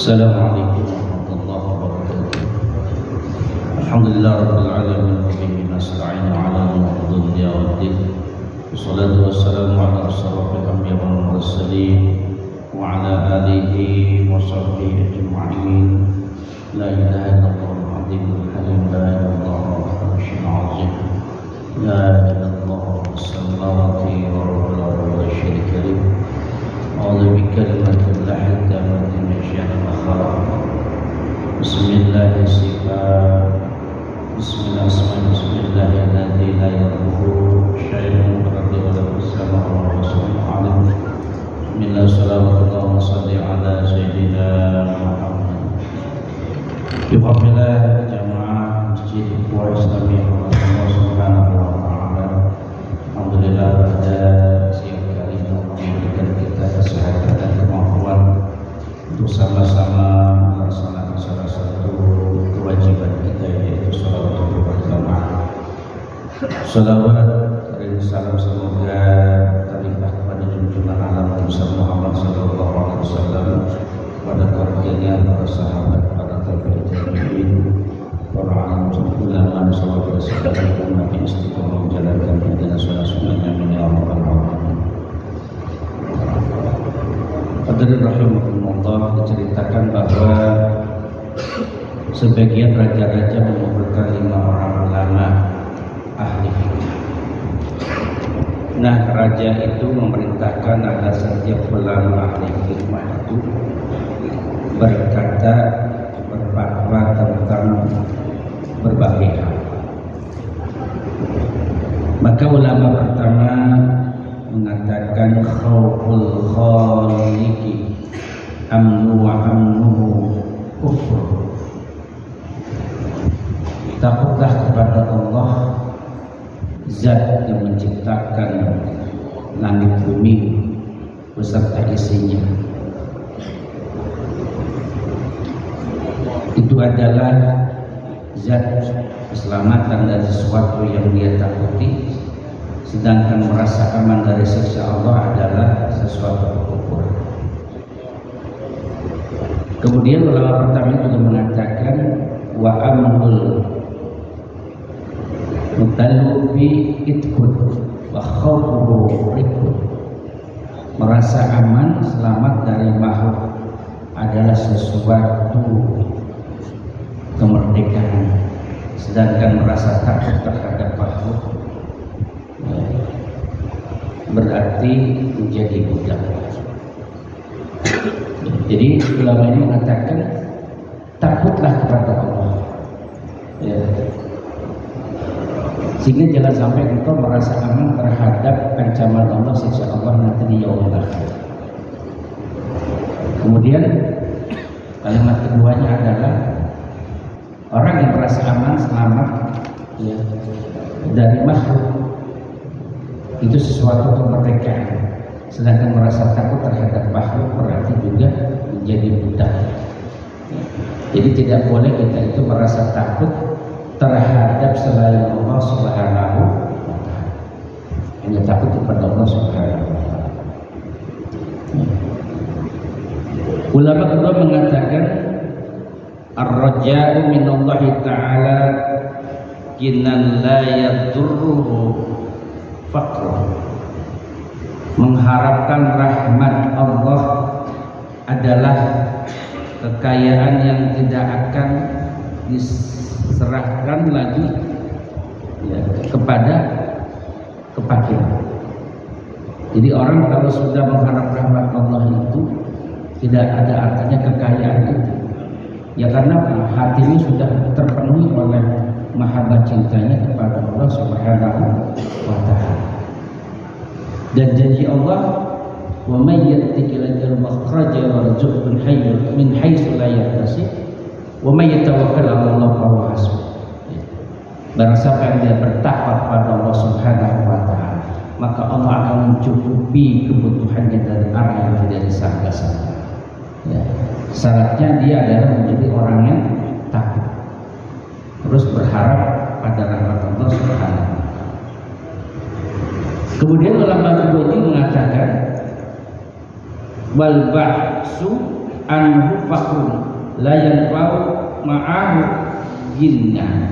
Assalamualaikum warahmatullahi wabarakatuh. Alhamdulillah rabbil alamin wa bihi nasta'inu ala umuri dunya waddin. Wassalatu wassalamu ala asyrafil anbiya'i wal mursalin wa ala alihi wa sahbihi ajma'in. La ilaha illallahul azimul halim, la ilaha illallah al-arsyul azim. La ilaha illallah as-samawati wa rabbul ardi wa syarika lahu. A'udzu bikalimatillahi tammati min syarri ma khalaq. Bismillahirrahmanirrahim. Bismillahirrahmanirrahim. La yadurru syai'un fil ardi wa la fis samaa'i wa huwa alim. Bismillahirrahmanirrahim. Shalli ala sayyidina Muhammad. Bifadlillah jamaah Masjid Ikhwan Islamiyah Allah Subhanahu wa taala. Alhamdulillah pada siang kali ini memberikan kita kesehatan dan kemampuan untuk sama-sama melaksanakan salah satu kewajiban kita, yaitu salat berjamaah. Salawat dan salam semoga terlimpah kepada junjungan alam besar Muhammad sallallahu alaihi wasallam, pada keluarganya, para sahabat, para tabi'in, para alim ulama, sahabat-sahabat umat yang istiqomah menjalankan dengan sunnah-sunnahnya ya rabbal alamin. Hadirin rahimakumullah, diceritakan bahwa sebagian raja-raja mengumpulkan 5 orang ulama ahli fikih. Nah, raja itu memerintahkan agar setiap ulama ahli fikih itu berkata, berfatwa tentang berbagai hal. Maka ulama pertama mengatakan khauful khaliqi amnu wa amnuhu kufur. Takutlah kepada Allah, zat yang menciptakan langit bumi beserta isinya. Itu adalah zat keselamatan dari sesuatu yang dia takuti, sedangkan merasa aman dari siksa Allah adalah sesuatu kufur. Kemudian ulama pertama juga mengatakan wa amrul mutalubi itkun wa khawfuhu rikun. Merasa aman, selamat dari makhluk adalah sesuatu kemerdekaan, sedangkan merasa takut terhadap makhluk berarti menjadi budak. Jadi ulama ini mengatakan takutlah kepada Allah, ya. Sehingga jangan sampai engkau merasa aman terhadap ancaman Allah, siksa Allah nanti di yaumul akhir. Kemudian kalimat keduanya adalah orang yang merasa aman, selamat, ya, dari makhluk itu sesuatu kemerdekaan, sedangkan merasa takut terhadap makhluk berarti juga menjadi budak. Jadi tidak boleh kita itu merasa takut terhadap selain Allah Subhanahu wa ta'ala, hanya takut kepada Allah Subhanahu wa ta'ala. Ulama kedua mengatakan ar-raja'u minallahi ta'ala kinan la yadurruhu faqr. Mengharapkan rahmat Allah adalah kekayaan yang tidak akan diserahkan lagi, ya, kepada kefakiran. Jadi orang kalau sudah mengharap rahmat Allah itu tidak ada artinya kekayaan itu, ya, karena hatinya sudah terpenuhi oleh mahabbah cintanya kepada Allah Subhanahu wa ta'ala. Dan janji Allah, wa may yattaqillahal makhraja warzuqhu min haitsu la yahtasib wa may yatawakkal 'ala Allah fa huwa hasbuh. Barang siapa yang dia bertakwa kepada Allah Subhanahu wa ta'ala, maka Allah akan mencukupi kebutuhannya dari arah yang tidak disangka-sangka. Ya. Syaratnya dia adalah menjadi orang yang takut, terus berharap pada rahmat Allah Subhanahu. Kemudian ulama kedua ini mengatakan wal ba'su anhu faqrun la yanfa'u ma'ahu ginna.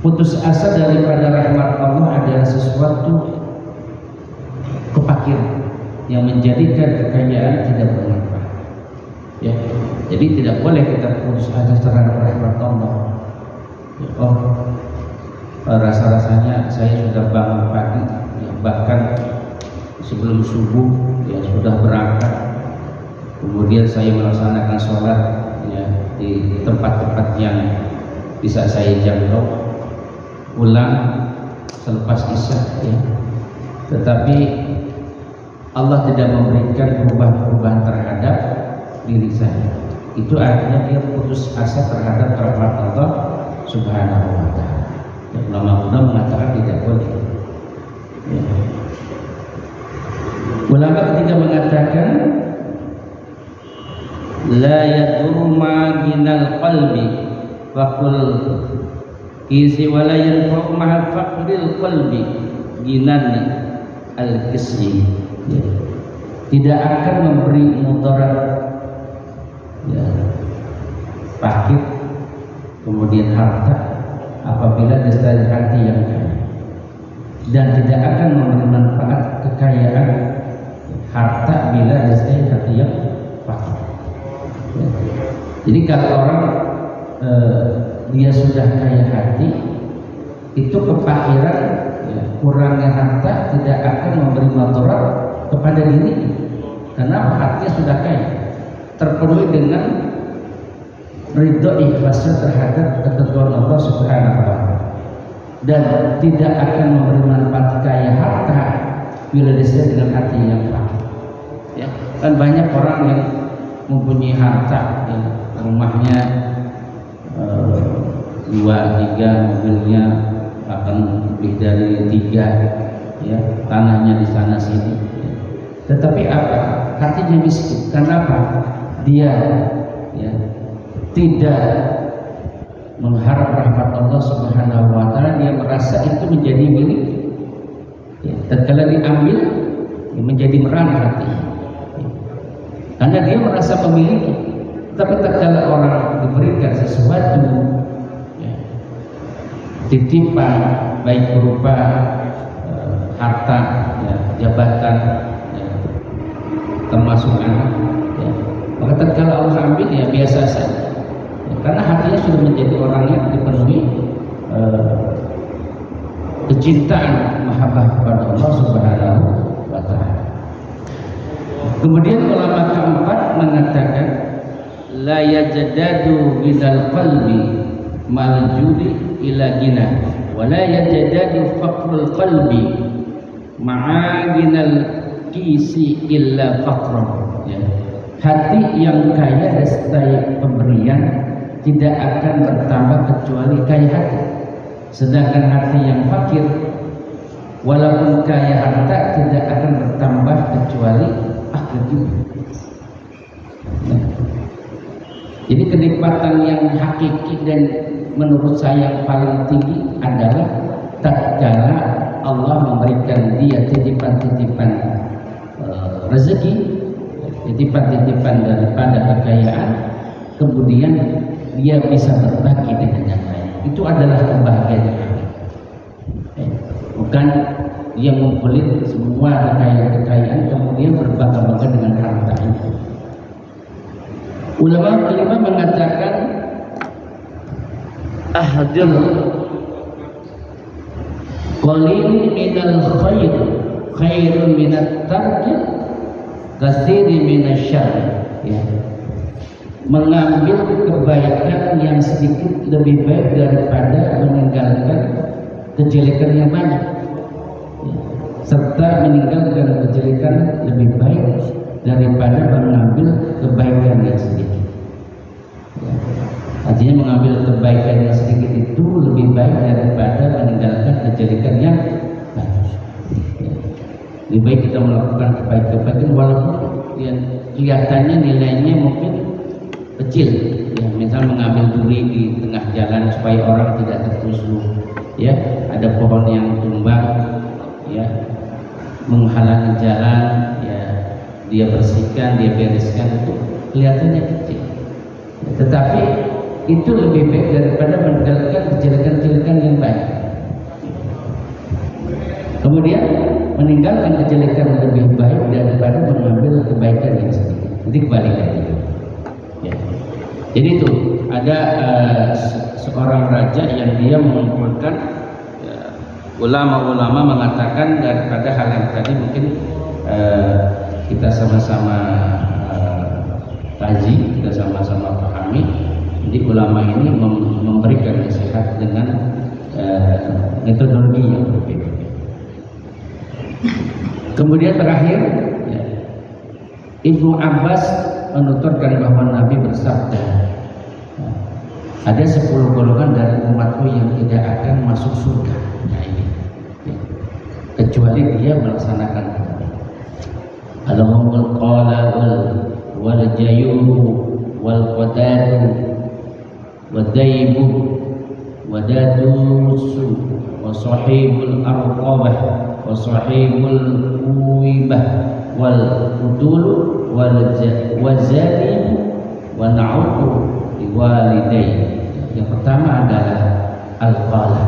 Putus asa daripada rahmat Allah adalah sesuatu kepakiran yang menjadikan kekayaan tidak bermanfaat. Ya, jadi tidak boleh kita putus asa terhadap rahmat Allah. Ya, rasa-rasanya saya sudah bangun pagi, ya, bahkan sebelum subuh ya sudah berangkat. Kemudian saya melaksanakan sholat ya di tempat-tempat yang bisa saya jangkau. Pulang selepas isya ya. Tetapi Allah tidak memberikan perubahan-perubahan terhadap diri saya. Itu artinya dia putus asa terhadap rahmat Allah Subhanahu wa ta'ala. Ulama-ulama mengatakan tidak boleh ya. Ulama ketika mengatakan la yadur ma ginal qalbi faqul isi wala yanfa'u ma'a faqril qalbi ginan al-kisyi ya. Tidak akan memberi mudarat ya, fakir kemudian harta apabila dari hati yang kaya, dan tidak akan memberi manfaat kekayaan harta bila dari hati yang fakir ya. Jadi kalau orang dia sudah kaya hati, itu kefakiran ya, kurangnya harta tidak akan memberi mudarat kepada diri, karena hatinya sudah kaya, terpenuhi dengan ridho ikhlasnya terhadap ketentuan Allah Subhanahu wa ta'ala, dan tidak akan memberi manfaat kaya harta bila disertai dengan hati yang fakir ya. Kan banyak orang yang mempunyai harta ya, rumahnya 2, 3, mobilnya akan lebih dari 3 ya, tanahnya di sana sini ya. Tetapi apa? Hatinya miskin. Kenapa? Dia ya tidak mengharap rahmat Allah Subhanahu wa ta'ala. Dia merasa itu menjadi milik ya. Tatkala diambil ya, menjadi merana hati ya. Karena dia merasa memiliki. Tapi tatkala orang diberikan sesuatu ya, titipan baik berupa harta ya, jabatan ya, termasuk anak ya, maka tatkala Allah ambil ya biasa saja ya, karena hatinya sudah menjadi orang yang dipenuhi kecintaan mahabbah kepada Allah Subhanahu wa ta'ala. Kemudian ulama keempat mengatakan la yajdadu minal qalbi mal judi ila gina wa la yajdadu faqrul qalbi ma'a ginal kisi illa faqran ya. Hati yang kaya serta pemberian tidak akan bertambah kecuali kaya hati, sedangkan hati yang fakir walaupun kaya harta tidak akan bertambah kecuali fakir juga ya. Jadi kenikmatan yang hakiki dan menurut saya yang paling tinggi adalah tatkala Allah memberikan dia titipan-titipan rezeki, titipan-titipan daripada kekayaan, kemudian dia bisa berbagi dengan yang lain. Itu adalah kebahagiaan yang hakiki. Bukan dia ngumpulin semua kekayaan kemudian berbangga-bangga dengan harta itu. Ulama kelima mengatakan ahdil qalil minal khair khairun minat tarki katsiri minasyarr ya. Mengambil kebaikan yang sedikit lebih baik daripada meninggalkan kejelekan yang banyak ya. Serta meninggalkan kejelekan lebih baik daripada mengambil kebaikan yang sedikit ya. Artinya mengambil kebaikan yang sedikit itu lebih baik daripada meninggalkan kejelekan yang bagus ya. Lebih baik kita melakukan kebaikan walaupun ya, kelihatannya nilainya mungkin kecil ya. Misal mengambil duri di tengah jalan supaya orang tidak tertusuk ya, ada pohon yang tumbang ya menghalangi jalan ya, dia bersihkan, dia bereskan, itu kelihatannya kecil, tetapi itu lebih baik daripada meninggalkan kejelekan-kejelekan yang baik. Kemudian meninggalkan kejelekan lebih baik daripada mengambil kebaikan yang sedikit. Jadi kebalikannya. Ya. Jadi itu ada seorang raja yang dia mengumpulkan ulama-ulama mengatakan daripada hal yang tadi mungkin kita sama-sama kaji, kita sama-sama pahami. Jadi ulama ini memberikan nasihat dengan metodologi yang berbeda. Kemudian terakhir ya, Ibnu Abbas menuturkan bahwa Nabi bersabda, ada 10 golongan dari umatku yang tidak akan masuk surga. Nah ini ya, kecuali dia melaksanakan Allahumma qala wal jayyuhu wal qadadu wad daibu wadadusu wa sahibul arqabah wa sahibul uwibah wal udulu wal zalim wa na'udu liwalidayhi. Yang pertama adalah al-qala,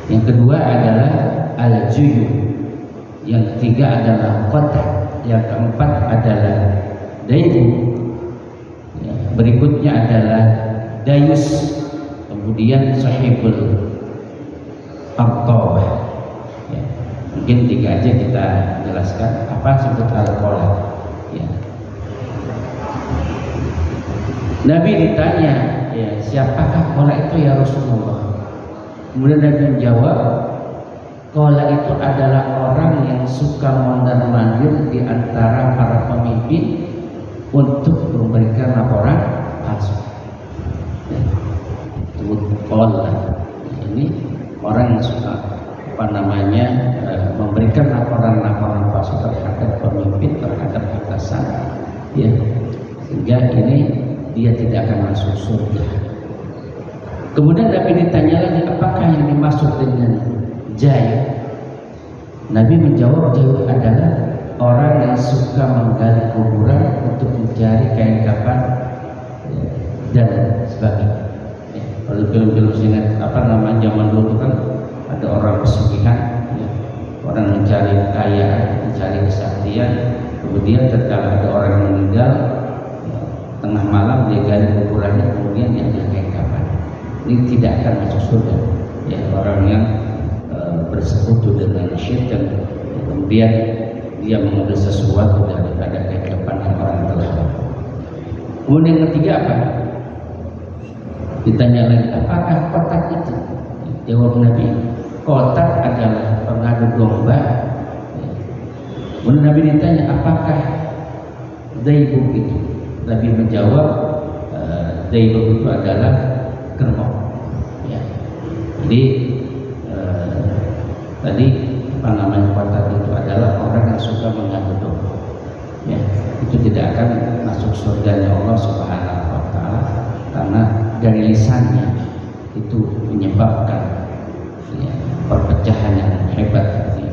yang kedua adalah al-juyub, yang ketiga adalah qata, yang keempat adalah daibu, berikutnya adalah dayus, kemudian sahibul arqabah. Mungkin 3 aja kita jelaskan apa sebut al-qala. Ya. Nabi ditanya, ya, siapakah qala itu ya Rasulullah? Kemudian Nabi menjawab, qala itu adalah orang yang suka mondar-mandir di antara para pemimpin untuk memberikan laporan palsu. Ya. Sebut qala. Ini orang yang suka memberikan laporan-laporan palsu terhadap pemimpin, terhadap atasan, ya, sehingga ini dia tidak akan masuk surga. Kemudian Nabi ditanya lagi, apakah yang dimaksud dengan jahil? Nabi menjawab, jahil adalah orang yang suka menggali kuburan untuk mencari kain kafan dan sebagainya. Kalau film-film ingat zaman dulu kan ada orang pesugihan, ya, orang mencari kekayaan, mencari kesaktian, kemudian tatkala ada orang yang meninggal, ya, tengah malam dia gali kuburannya, kemudian dia ambil kain kafan. Ini tidak akan masuk surga. Ya, orang yang bersekutu dengan syaitan, kemudian dia mengambil sesuatu daripada kain kafan yang orang telah. Kemudian yang ketiga apa? Ditanya lagi, apakah kotak itu? Jawab Nabi, kotak adalah pengadu domba. Kemudian Nabi ditanya, apakah daibu itu? Nabi menjawab, daibu itu adalah kerbau. Ya. Jadi tadi kotak itu adalah orang yang suka mengadu domba. Ya. Itu tidak akan masuk surganya Allah Subhanahu wa Ta'ala karena dari lisannya itu menyebabkan, ya, perpecahan yang hebat, ya.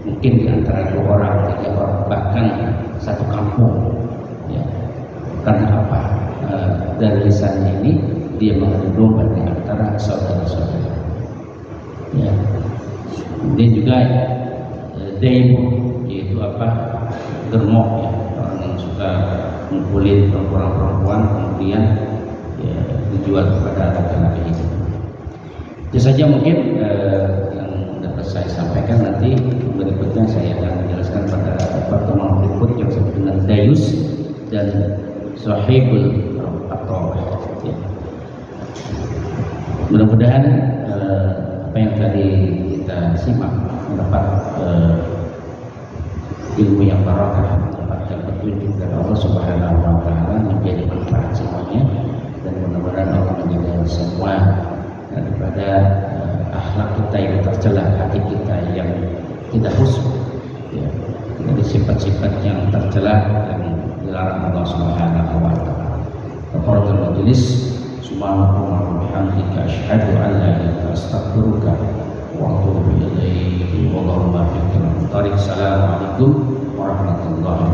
Mungkin di antara 2 orang, 3 orang, bahkan satu kampung, ya. Karena apa? Dari lisannya ini dia mengadu domba di antara saudara-saudara, ya. Dia juga daibu, yaitu germok, ya, orang yang suka ngumpulin perempuan-perempuan kemudian, ya, dijual kepada laki-laki itu. Itu saja mungkin yang dapat saya sampaikan. Nanti berikutnya saya akan menjelaskan pada pertemuan berikut yang disebut dengan dayus dan sahibul arqabah. Ya. Mudah-mudahan apa yang tadi kita simak mendapat ilmu yang barakah, mendapatkan petunjuk dari Allah Subhanahu wa Ta'ala, menjadi manfaat semuanya, dan mudah-mudahan Allah menjaga semua daripada akhlak kita yang tercela, hati kita yang tidak khusyuk, ya, dari sifat-sifat yang tercela yang dilarang Allah Subhanahu wa Ta'ala. Qafaratul majlis, subhanallah wa bihamdika, asyhadu an la ilaha illa anta, astaghfiruka wa atubu ilaik. Wallahu a'lam. Assalamualaikum warahmatullahi